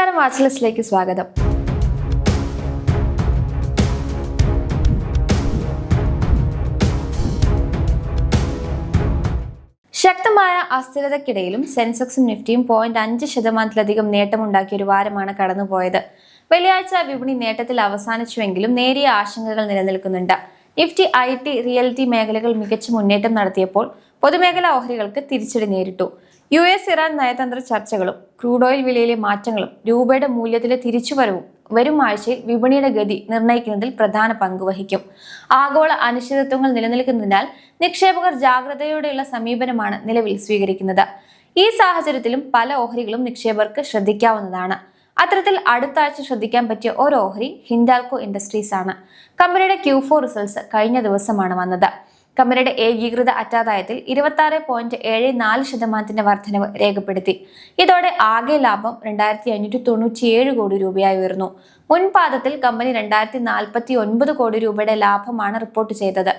നമസ്കാരം, വാച്ച്ലിസ്റ്റിലേക്ക് സ്വാഗതം. ശക്തമായ അസ്ഥിരതയ്ക്കിടയിലും സെൻസെക്സും നിഫ്റ്റിയും 0.5% നേട്ടമുണ്ടാക്കിയ ഒരു വാരമാണ് കടന്നുപോയത്. വെള്ളിയാഴ്ച വിപണി നേട്ടത്തിൽ അവസാനിച്ചുവെങ്കിലും നേരിയ ആശങ്കകൾ നിലനിൽക്കുന്നുണ്ട്. നിഫ്റ്റി IT റിയൽറ്റി മേഖലകൾ മികച്ച മുന്നേറ്റം നടത്തിയപ്പോൾ പൊതുമേഖലാ ഓഹരികൾക്ക് തിരിച്ചടി നേരിട്ടു. US ഇറാൻ നയതന്ത്ര ചർച്ചകളും ക്രൂഡ് ഓയിൽ വിലയിലെ മാറ്റങ്ങളും രൂപയുടെ മൂല്യത്തിലെ തിരിച്ചുവരവും വരും ആഴ്ചയിൽ വിപണിയുടെ ഗതി നിർണ്ണയിക്കുന്നതിൽ പ്രധാന പങ്കുവഹിക്കും. ആഗോള അനിശ്ചിതത്വങ്ങൾ നിലനിൽക്കുന്നതിനാൽ നിക്ഷേപകർ ജാഗ്രതയോടെയുള്ള സമീപനമാണ് നിലവിൽ സ്വീകരിക്കുന്നത്. ഈ സാഹചര്യത്തിലും പല ഓഹരികളും നിക്ഷേപകർക്ക് ശ്രദ്ധിക്കാവുന്നതാണ്. അത്തരത്തിൽ അടുത്ത ആഴ്ച ശ്രദ്ധിക്കാൻ പറ്റിയ ഒരു ഓഹരി ഹിൻഡാൽകോ ഇൻഡസ്ട്രീസ് ആണ്. കമ്പനിയുടെ Q4 റിസൾട്ട്സ് കഴിഞ്ഞ ദിവസമാണ് വന്നത്. കമ്പനിയുടെ ഏകീകൃത അറ്റാദായത്തിൽ 26.74% വർധനവ് രേഖപ്പെടുത്തി. ഇതോടെ ആകെ ലാഭം 2597 കോടി രൂപയായി ഉയർന്നു. മുൻപാദത്തിൽ കമ്പനി 2049 കോടി രൂപയുടെ ലാഭമാണ് റിപ്പോർട്ട് ചെയ്തത്.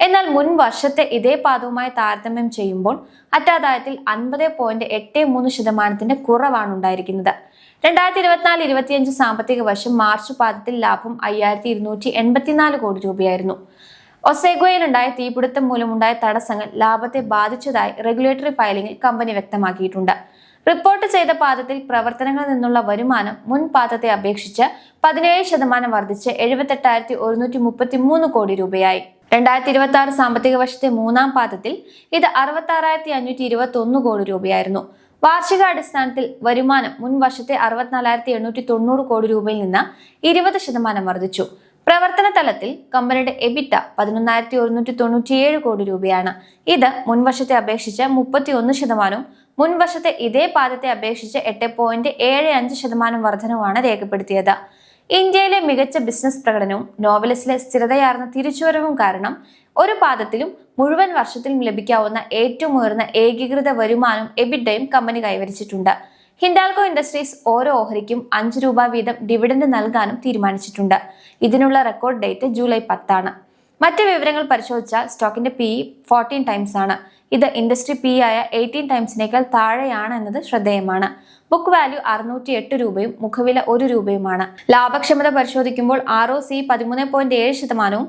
എന്നാൽ മുൻ വർഷത്തെ ഇതേ പാദവുമായി താരതമ്യം ചെയ്യുമ്പോൾ അറ്റാദായത്തിൽ 50.83% കുറവാണ് ഉണ്ടായിരിക്കുന്നത്. 2024-25 സാമ്പത്തിക വർഷം മാർച്ച് പാദത്തിൽ ലാഭം 5284 കോടി രൂപയായിരുന്നു. ഒസേഗോയിലുണ്ടായ തീപിടുത്തം മൂലമുണ്ടായ തടസ്സങ്ങൾ ലാഭത്തെ ബാധിച്ചതായി റെഗുലേറ്ററി ഫയലിംഗിൽ കമ്പനി വ്യക്തമാക്കിയിട്ടുണ്ട്. റിപ്പോർട്ട് ചെയ്ത പാദത്തിൽ പ്രവർത്തനങ്ങളിൽ നിന്നുള്ള വരുമാനം മുൻ പാദത്തെ അപേക്ഷിച്ച് 17% വർദ്ധിച്ച് 78,133 കോടി രൂപയായി. 2026 സാമ്പത്തിക വർഷത്തെ മൂന്നാം പാദത്തിൽ ഇത് 66,521 കോടി രൂപയായിരുന്നു. വാർഷികാടിസ്ഥാനത്തിൽ വരുമാനം മുൻ വർഷത്തെ 64,890 കോടി രൂപയിൽ നിന്ന് 20% വർദ്ധിച്ചു. പ്രവർത്തന തലത്തിൽ കമ്പനിയുടെ EBITDA 11,197 കോടി രൂപയാണ്. ഇത് മുൻവർഷത്തെ അപേക്ഷിച്ച് 31%, മുൻവർഷത്തെ ഇതേ പാദത്തെ അപേക്ഷിച്ച് 8.75% വർധനവുമാണ് രേഖപ്പെടുത്തിയത്. ഇന്ത്യയിലെ മികച്ച ബിസിനസ് പ്രകടനവും നോവലിസിലെ സ്ഥിരതയാർന്ന തിരിച്ചുവരവും കാരണം ഒരു പാദത്തിലും മുഴുവൻ വർഷത്തിലും ലഭിക്കാവുന്ന ഏറ്റവും ഉയർന്ന ഏകീകൃത വരുമാനവും എബിഡയും കമ്പനി കൈവരിച്ചിട്ടുണ്ട്. ഹിൻഡാൽകോ ഇൻഡസ്ട്രീസ് ഓരോ ഓഹരിക്കും 5 രൂപ വീതം ഡിവിഡൻഡ് നൽകാനും തീരുമാനിച്ചിട്ടുണ്ട്. ഇതിനുള്ള റെക്കോർഡ് ഡേറ്റ് ജൂലൈ 10 ആണ്. മറ്റ് വിവരങ്ങൾ പരിശോധിച്ചാൽ സ്റ്റോക്കിന്റെ PE 14 ടൈംസ് ആണ്. ഇത് ഇൻഡസ്ട്രി PE ആയ 18 ടൈംസിനേക്കാൾ താഴെയാണ് എന്നത് ശ്രദ്ധേയമാണ്. ബുക്ക് വാല്യൂ 608 രൂപയും മുഖവില 1 രൂപയുമാണ്. ലാഭക്ഷമത പരിശോധിക്കുമ്പോൾ ROC 13.7%,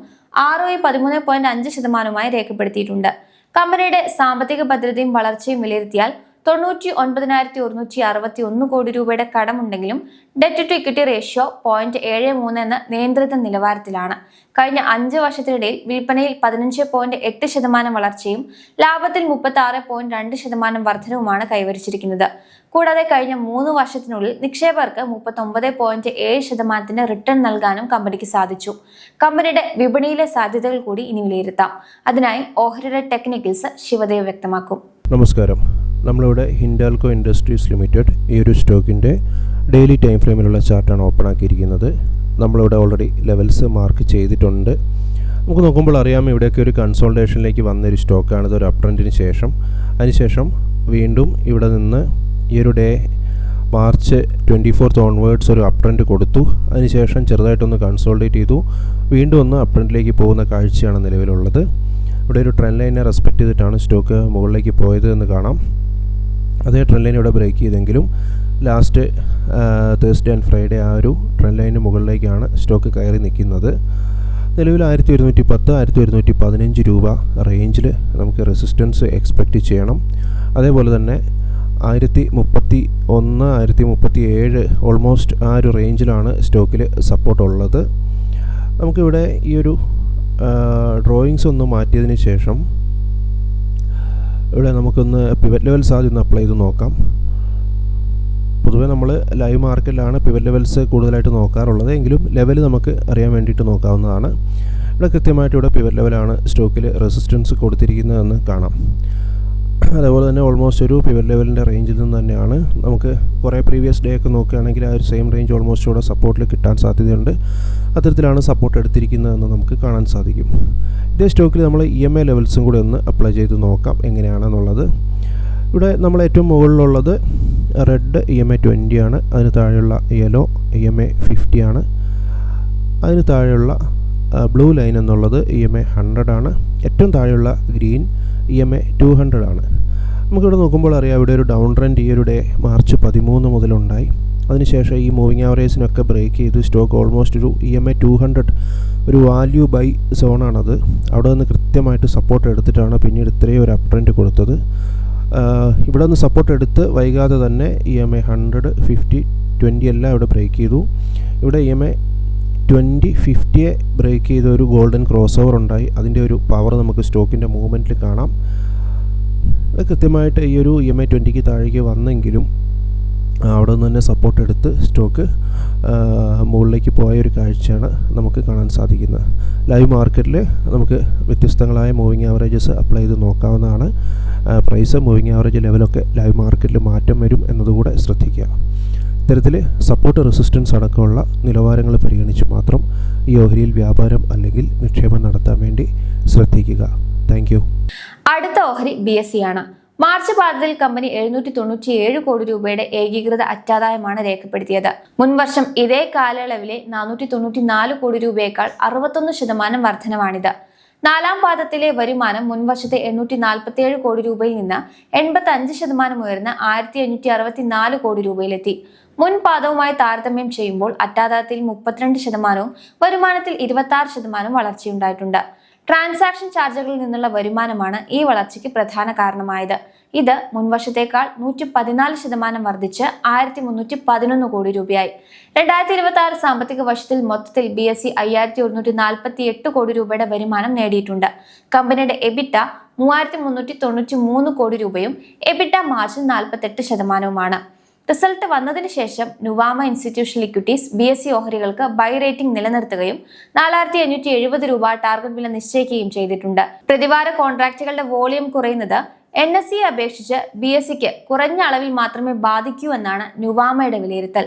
ROE 13.5% രേഖപ്പെടുത്തിയിട്ടുണ്ട്. കമ്പനിയുടെ സാമ്പത്തിക ഭദ്രതയും വളർച്ചയും വിലയിരുത്തിയാൽ 99,161 കോടി രൂപയുടെ കടമുണ്ടെങ്കിലും ഡെറ്റ് ടു ഇക്വിറ്റി റേഷ്യോ 0.73 എന്ന നിയന്ത്രിത നിലവാരത്തിലാണ്. കഴിഞ്ഞ 5 വർഷത്തിനിടയിൽ വിൽപ്പനയിൽ 15.8% വളർച്ചയും ലാഭത്തിൽ 36.2% വർധനവുമാണ് കൈവരിച്ചിരിക്കുന്നത്. കൂടാതെ കഴിഞ്ഞ 3 വർഷത്തിനുള്ളിൽ നിക്ഷേപകർക്ക് 39.7% റിട്ടേൺ നൽകാനും കമ്പനിക്ക് സാധിച്ചു. കമ്പനിയുടെ വിപണിയിലെ സാധ്യതകൾ കൂടി ഇനി വിലയിരുത്താം. അതിനായി ഓഹരിയുടെ ടെക്നിക്കൽസ് ശിവദേവ് വ്യക്തമാക്കും. നമസ്കാരം. നമ്മളിവിടെ ഹിൻഡാൽകോ ഇൻഡസ്ട്രീസ് ലിമിറ്റഡ് ഈ ഒരു സ്റ്റോക്കിൻ്റെ ഡെയിലി ടൈം ഫ്രെയിമിലുള്ള ചാർട്ടാണ് ഓപ്പൺ ആക്കിയിരിക്കുന്നത്. നമ്മളിവിടെ ഓൾറെഡി ലെവൽസ് മാർക്ക് ചെയ്തിട്ടുണ്ട്. നമുക്ക് നോക്കുമ്പോൾ അറിയാം ഇവിടെയൊക്കെ ഒരു കൺസോൾട്ടേഷനിലേക്ക് വന്നൊരു സ്റ്റോക്കാണ്. ഇതൊരു അപ് ട്രെൻഡിന് ശേഷം അതിനുശേഷം വീണ്ടും ഇവിടെ നിന്ന് ഈ ഒരു ഡേ മാർച്ച് 24 ഓൺവേർഡ്സ് ഒരു അപ് ട്രെൻഡ് കൊടുത്തു. അതിനുശേഷം ചെറുതായിട്ടൊന്ന് കൺസോൾട്ടേറ്റ് ചെയ്തു. വീണ്ടും ഒന്ന് അപ് ട്രെൻഡിലേക്ക് പോകുന്ന കാഴ്ചയാണ് നിലവിലുള്ളത്. ഇവിടെ ഒരു ട്രെൻഡ് ലൈനെ റെസ്പെക്റ്റ് ചെയ്തിട്ടാണ് സ്റ്റോക്ക് മുകളിലേക്ക് പോയത് എന്ന് കാണാം. അതേ ട്രെൻഡ് ലൈൻ ഇവിടെ ബ്രേക്ക് ചെയ്തെങ്കിലും ലാസ്റ്റ് തേഴ്സ്ഡേ ആൻഡ് ഫ്രൈഡേ ആ ഒരു ട്രെൻഡ് ലൈനിന് മുകളിലേക്കാണ് സ്റ്റോക്ക് കയറി നിൽക്കുന്നത്. നിലവിൽ 1110, 1115 രൂപ റേഞ്ചിൽ നമുക്ക് റെസിസ്റ്റൻസ് എക്സ്പെക്റ്റ് ചെയ്യണം. അതേപോലെ തന്നെ 1031, 1037 ഓൾമോസ്റ്റ് ആ ഒരു റേഞ്ചിലാണ് സ്റ്റോക്കിൽ സപ്പോർട്ട് ഉള്ളത്. നമുക്കിവിടെ ഈ ഒരു ഡ്രോയിങ്സ് ഒന്ന് മാറ്റിയതിന് ശേഷം ഇവിടെ നമുക്കൊന്ന് പിവറ്റ് ലെവൽസ് ആദ്യം ഒന്ന് അപ്ലൈ ചെയ്ത് നോക്കാം. പൊതുവേ നമ്മൾ ലൈവ് മാർക്കറ്റിലാണ് പിവറ്റ് ലെവൽസ് കൂടുതലായിട്ട് നോക്കാറുള്ളത്. എങ്കിലും ലെവൽ നമുക്ക് അറിയാൻ വേണ്ടിയിട്ട് നോക്കാവുന്നതാണ്. ഇവിടെ കൃത്യമായിട്ട് ഇവിടെ പിവറ്റ് ലെവലാണ് സ്റ്റോക്കിൽ റെസിസ്റ്റൻസ് കൊടുത്തിരിക്കുന്നതെന്ന് കാണാം. അതേപോലെ തന്നെ ഓൾമോസ്റ്റ് ഒരു പിവറ്റ് ലെവലിൻ്റെ റേഞ്ചിൽ നിന്ന് തന്നെയാണ് നമുക്ക് കുറേ പ്രീവിയസ് ഡേ ഒക്കെ നോക്കുകയാണെങ്കിൽ ആ ഒരു സെയിം റേഞ്ച് ഓൾമോസ്റ്റ് ഇവിടെ സപ്പോർട്ടിൽ കിട്ടാൻ സാധ്യതയുണ്ട്. അത്തരത്തിലാണ് സപ്പോർട്ട് എടുത്തിരിക്കുന്നതെന്ന് നമുക്ക് കാണാൻ സാധിക്കും. ഇതേ സ്റ്റോക്കിൽ നമ്മൾ EMA ലെവൽസും കൂടി ഒന്ന് അപ്ലൈ ചെയ്ത് നോക്കാം എങ്ങനെയാണെന്നുള്ളത്. ഇവിടെ നമ്മൾ ഏറ്റവും മുകളിലുള്ളത് റെഡ് EMA 20 ആണ്. അതിന് താഴെയുള്ള യെല്ലോ EMA 50 ആണ്. അതിന് താഴെയുള്ള ബ്ലൂ ലൈൻ എന്നുള്ളത് EMA 100 ആണ്. ഏറ്റവും താഴെയുള്ള ഗ്രീൻ EMA 200 ആണ്. നമുക്കിവിടെ നോക്കുമ്പോൾ അറിയാം ഇവിടെ ഒരു ഡൗൺ ട്രെൻഡ് ഈ ഒരു ഡേ മാർച്ച് 13 മുതലുണ്ടായി. അതിനുശേഷം ഈ മൂവിങ് ആവറേജിനൊക്കെ ബ്രേക്ക് ചെയ്ത് സ്റ്റോക്ക് ഓൾമോസ്റ്റ് ഒരു EMA 200 ഒരു വാല്യൂ ബൈ സോണാണത്. അവിടെ നിന്ന് കൃത്യമായിട്ട് സപ്പോർട്ട് എടുത്തിട്ടാണ് പിന്നീട് ഇത്രയും ഒരു അപ് ട്രെൻഡ് കൊടുത്തത്. ഇവിടെ നിന്ന് സപ്പോർട്ട് എടുത്ത് വൈകാതെ തന്നെ EMA 100, 50, 20 എല്ലാം ഇവിടെ ബ്രേക്ക് ചെയ്തു. ഇവിടെ EMA 20, 50 ബ്രേക്ക് ചെയ്ത ഒരു ഗോൾഡൻ ക്രോസ് ഓവർ ഉണ്ടായി. അതിൻ്റെ ഒരു പവർ നമുക്ക് സ്റ്റോക്കിൻ്റെ മൂവ്മെൻറ്റിൽ കാണാം. കൃത്യമായിട്ട് ഈ ഒരു EMA 20ക്ക് താഴേക്ക് വന്നെങ്കിലും അവിടെ നിന്ന് തന്നെ സപ്പോർട്ട് എടുത്ത് സ്റ്റോക്ക് മുകളിലേക്ക് പോയ ഒരു കാഴ്ചയാണ് നമുക്ക് കാണാൻ സാധിക്കുന്നത്. ലൈവ് മാർക്കറ്റിൽ നമുക്ക് വ്യത്യസ്തങ്ങളായ മൂവിങ് ആവറേജസ് അപ്ലൈ ചെയ്ത് നോക്കാവുന്നതാണ്. പ്രൈസ് മൂവിങ് ആവറേജ് ലെവലൊക്കെ ലൈവ് മാർക്കറ്റിൽ മാറ്റം വരും എന്നതുകൂടെ ശ്രദ്ധിക്കുക. ഇത്തരത്തിൽ സപ്പോർട്ട് റെസിസ്റ്റൻസ് അടക്കമുള്ള നിലവാരങ്ങൾ പരിഗണിച്ച് മാത്രം ഈ ഓഹരിയിൽ വ്യാപാരം അല്ലെങ്കിൽ നിക്ഷേപം നടത്താൻ വേണ്ടി ശ്രദ്ധിക്കുക. Thank you. അടുത്ത ഓഹരി BSE ആണ്. മാർച്ച് പാദത്തിൽ കമ്പനി 797 കോടി രൂപയുടെ ഏകീകൃത അറ്റാദായമാണ് രേഖപ്പെടുത്തിയത്. മുൻവർഷം ഇതേ കാലയളവിലെ 494 കോടി രൂപയേക്കാൾ 61% വർധനവാണിത്. നാലാം പാദത്തിലെ വരുമാനം മുൻവർഷത്തെ 847 കോടി രൂപയിൽ നിന്ന് 85% ഉയർന്ന് 1564 കോടി രൂപയിലെത്തി. മുൻ പാദവുമായി താരതമ്യം ചെയ്യുമ്പോൾ അറ്റാദായത്തിൽ 32%, വരുമാനത്തിൽ 26% വളർച്ചയുണ്ടായിട്ടുണ്ട്. ട്രാൻസാക്ഷൻ ചാർജുകളിൽ നിന്നുള്ള വരുമാനമാണ് ഈ വളർച്ചയ്ക്ക് പ്രധാന കാരണമായത്. ഇത് മുൻവർഷത്തേക്കാൾ 114% വർദ്ധിച്ച് 1311 കോടി രൂപയായി. 2026 സാമ്പത്തിക വർഷത്തിൽ മൊത്തത്തിൽ BSE 5148 കോടി രൂപയുടെ വരുമാനം നേടിയിട്ടുണ്ട്. കമ്പനിയുടെ EBITDA 3393 കോടി രൂപയും EBITDA മാർജിൻ 48%. റിസൾട്ട് വന്നതിന് ശേഷം നുവാമ ഇൻസ്റ്റിറ്റ്യൂഷണൽ ഇക്വിറ്റീസ് BSE ഓഹരികൾക്ക് ബൈ റേറ്റിംഗ് നിലനിർത്തുകയും 4570 രൂപ ടാർഗറ്റ് വില നിശ്ചയിക്കുകയും ചെയ്തിട്ടുണ്ട്. പ്രതിവാര കോൺട്രാക്റ്റുകളുടെ വോളിയം കുറയുന്നത് NSE അപേക്ഷിച്ച് BSEക്ക് കുറഞ്ഞ അളവിൽ മാത്രമേ ബാധിക്കൂ എന്നാണ് നുവാമയുടെ വിലയിരുത്തൽ.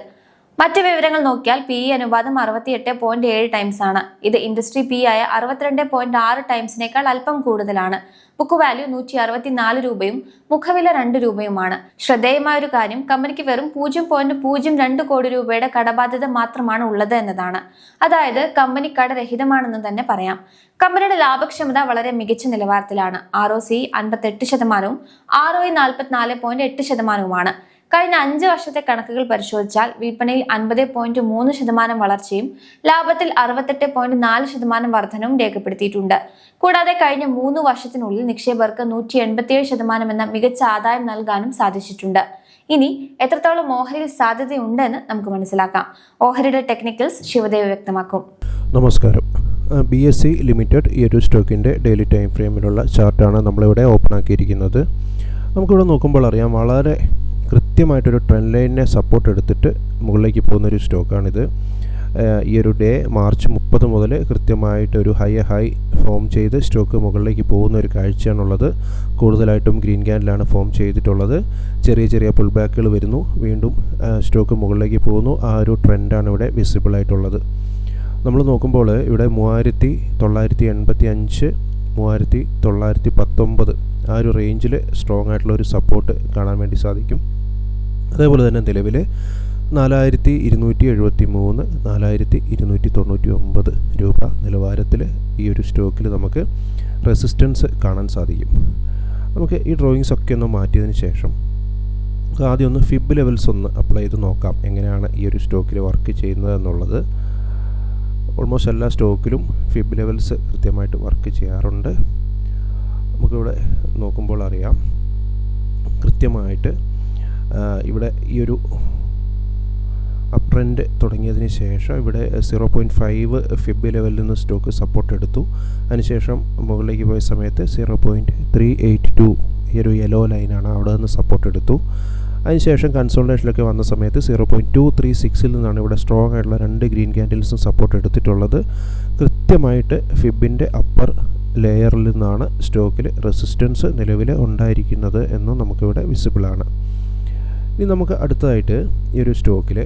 മറ്റു വിവരങ്ങൾ നോക്കിയാൽ PE അനുപാതം 68.7 ടൈംസ് ആണ്. ഇത് ഇൻഡസ്ട്രി PE ആയ 62.6 ടൈംസിനേക്കാൾ അല്പം കൂടുതലാണ്. ബുക്ക് വാല്യൂ 164 രൂപയും മുഖവില 2 രൂപയുമാണ്. ശ്രദ്ധേയമായ ഒരു കാര്യം, കമ്പനിക്ക് വെറും 0.02 കോടി രൂപയുടെ കടബാധ്യത മാത്രമാണ് ഉള്ളത് എന്നതാണ്. അതായത് കമ്പനി കടരഹിതമാണെന്ന് തന്നെ പറയാം. കമ്പനിയുടെ ലാഭക്ഷമത വളരെ മികച്ച നിലവാരത്തിലാണ്. ROCE 58%, ROE 44.8%. കഴിഞ്ഞ 5 വർഷത്തെ കണക്കുകൾ പരിശോധിച്ചാൽ വിൽപ്പനയിൽ 50.3% വളർച്ചയും ലാഭത്തിൽ 68.4% വർധനവും രേഖപ്പെടുത്തിയിട്ടുണ്ട്. കൂടാതെ കഴിഞ്ഞ 3 വർഷത്തിനുള്ളിൽ നിക്ഷേപകർക്ക് 187% എന്ന മികച്ച ആദായം നൽകാനും സാധിച്ചിട്ടുണ്ട്. ഇനി എത്രത്തോളം ഓഹരിയിൽ സാധ്യതയുണ്ടെന്ന് നമുക്ക് മനസ്സിലാക്കാം. ഓഹരിയുടെ ടെക്നിക്കൽസ് ശിവദേവ് വ്യക്തമാക്കും. നമസ്കാരം. BSE ലിമിറ്റഡ് ഈ ഒരു സ്റ്റോക്കിൻ്റെ ഡെയിലി ടൈം ഫ്രെയിമിലുള്ള ചാർട്ടാണ് നമ്മളിവിടെ ഓപ്പൺ ആക്കിയിരിക്കുന്നത്. നമുക്കിവിടെ നോക്കുമ്പോൾ അറിയാം, വളരെ കൃത്യമായിട്ടൊരു ട്രെൻഡ് ലൈനിനെ സപ്പോർട്ട് എടുത്തിട്ട് മുകളിലേക്ക് പോകുന്നൊരു സ്റ്റോക്കാണിത്. ഈ ഒരു ഡേ മാർച്ച് 30 മുതൽ കൃത്യമായിട്ടൊരു ഹൈ ഫോം ചെയ്ത് സ്റ്റോക്ക് മുകളിലേക്ക് പോകുന്ന ഒരു കാഴ്ചയാണുള്ളത്. കൂടുതലായിട്ടും ഗ്രീൻ ക്യാൻഡിലാണ് ഫോം ചെയ്തിട്ടുള്ളത്. ചെറിയ പുൾ ബാക്കുകൾ വരുന്നു, വീണ്ടും സ്റ്റോക്ക് മുകളിലേക്ക് പോകുന്നു. ആ ഒരു ട്രെൻഡാണ് ഇവിടെ വിസിബിൾ ആയിട്ടുള്ളത്. നമ്മൾ നോക്കുമ്പോൾ ഇവിടെ 3985, 3919 ആ ഒരു റേഞ്ചിൽ സ്ട്രോങ് ആയിട്ടുള്ള ഒരു സപ്പോർട്ട് കാണാൻ വേണ്ടി സാധിക്കും. അതേപോലെ തന്നെ നിലവിൽ 4273, 4299 രൂപ നിലവാരത്തിൽ ഈ ഒരു സ്റ്റോക്കിൽ നമുക്ക് റെസിസ്റ്റൻസ് കാണാൻ സാധിക്കും. നമുക്ക് ഈ ഡ്രോയിങ്സ് ഒക്കെ ഒന്ന് മാറ്റിയതിന് ശേഷം ആദ്യം ഒന്ന് ഫിബ് ലെവൽസ് ഒന്ന് അപ്ലൈ ചെയ്ത് നോക്കാം, എങ്ങനെയാണ് ഈ ഒരു സ്റ്റോക്കിൽ വർക്ക് ചെയ്യുന്നത് എന്നുള്ളത്. ഓൾമോസ്റ്റ് എല്ലാ സ്റ്റോക്കിലും ഫിബ് ലെവൽസ് കൃത്യമായിട്ട് വർക്ക് ചെയ്യാറുണ്ട്. നമുക്കിവിടെ നോക്കുമ്പോൾ അറിയാം, കൃത്യമായിട്ട് ഇവിടെ ഈ ഒരു അപ് ട്രെൻഡ് തുടങ്ങിയതിന് ശേഷം ഇവിടെ 0.5 ഫിബ് ലെവലിൽ നിന്ന് സ്റ്റോക്ക് സപ്പോർട്ട് എടുത്തു. അതിനുശേഷം മുകളിലേക്ക് പോയ സമയത്ത് 0.382 ഈ ഒരു യെല്ലോ ലൈനാണ്, അവിടെ നിന്ന് സപ്പോർട്ട് എടുത്തു. അതിനുശേഷം കൺസോൾട്ടേഷനിലൊക്കെ വന്ന സമയത്ത് 0.236 നിന്നാണ് ഇവിടെ സ്ട്രോങ് ആയിട്ടുള്ള 2 ഗ്രീൻ ക്യാൻഡിൽസും സപ്പോർട്ട് എടുത്തിട്ടുള്ളത്. കൃത്യമായിട്ട് ഫിബിൻ്റെ അപ്പർ ലെയറിൽ നിന്നാണ് സ്റ്റോക്കിൽ റെസിസ്റ്റൻസ് നിലവിൽ ഉണ്ടായിരിക്കുന്നത് എന്നും നമുക്കിവിടെ വിസിബിളാണ്. ഇനി നമുക്ക് അടുത്തതായിട്ട് ഈ ഒരു സ്റ്റോക്കിൽ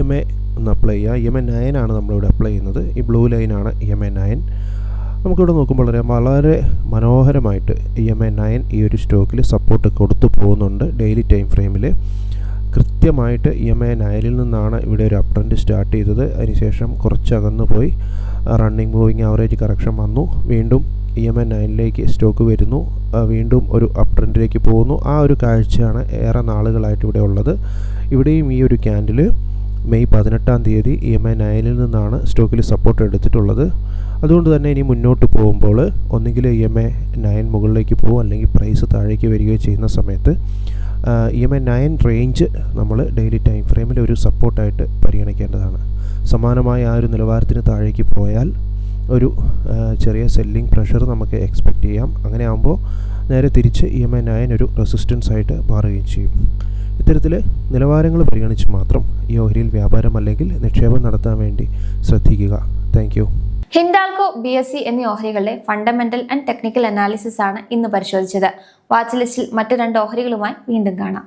EMA ഒന്ന് അപ്ലൈ ചെയ്യുക. EMA 9 ആണ് നമ്മളിവിടെ അപ്ലൈ ചെയ്യുന്നത്. ഈ ബ്ലൂ ലൈനാണ് EMA 9. നമുക്കിവിടെ നോക്കുമ്പോൾ അറിയാം, വളരെ മനോഹരമായിട്ട് EMA 9 ഈ ഒരു സ്റ്റോക്കിൽ സപ്പോർട്ട് കൊടുത്തു പോകുന്നുണ്ട്. ഡെയിലി ടൈം ഫ്രെയിമിൽ കൃത്യമായിട്ട് EMA 9 നിന്നാണ് ഇവിടെ ഒരു അപ് ട്രെൻഡ് സ്റ്റാർട്ട് ചെയ്തത്. അതിനുശേഷം കുറച്ച് അകന്നു പോയി റണ്ണിങ് മൂവിങ് ആവറേജ് കറക്ഷൻ വന്നു. വീണ്ടും EMA 9 സ്റ്റോക്ക് വരുന്നു, വീണ്ടും ഒരു അപ് ട്രെൻഡിലേക്ക് പോകുന്നു. ആ ഒരു കാഴ്ചയാണ് ഏറെ നാളുകളായിട്ട് ഇവിടെ ഉള്ളത്. ഇവിടെയും ഈ ഒരു ക്യാൻഡിൽ മെയ് 18 EMA 9 നിന്നാണ് സ്റ്റോക്കിൽ സപ്പോർട്ട് എടുത്തിട്ടുള്ളത്. അതുകൊണ്ട് തന്നെ ഇനി മുന്നോട്ട് പോകുമ്പോൾ ഒന്നുകിൽ EMA 9 മുകളിലേക്ക് പോകും, അല്ലെങ്കിൽ പ്രൈസ് താഴേക്ക് വരികയോ ചെയ്യുന്ന സമയത്ത് EMA 9 റേഞ്ച് നമ്മൾ ഡെയിലി ടൈം ഫ്രെയിമിൽ ഒരു സപ്പോർട്ടായിട്ട് പരിഗണിക്കേണ്ടതാണ്. സമാനമായ ആ ഒരു നിലവാരത്തിന് താഴേക്ക് പോയാൽ ഒരു ചെറിയ സെല്ലിംഗ് പ്രഷർ നമുക്ക് എക്സ്പെക്റ്റ് ചെയ്യാം. അങ്ങനെ ആകുമ്പോൾ നേരെ തിരിച്ച് EMA 9 ഒരു റെസിസ്റ്റൻസ് ആയിട്ട് മാറുകയും ചെയ്യും. ഇത്തരത്തിൽ നിലവാരങ്ങൾ പരിഗണിച്ച് മാത്രം ഈ ഓഹരിയിൽ വ്യാപാരം അല്ലെങ്കിൽ നിക്ഷേപം നടത്താൻ വേണ്ടി ശ്രദ്ധിക്കുക. Thank you. ഹിൻഡാൽകോ, BSE എന്നീ ഓഹരികളുടെ ഫണ്ടമെന്റൽ ആൻഡ് ടെക്നിക്കൽ അനാലിസിസ് ആണ് ഇന്ന് പരിശോധിച്ചത്. വാച്ച് ലിസ്റ്റിൽ മറ്റ് 2 ഓഹരികളുമായി വീണ്ടും കാണാം.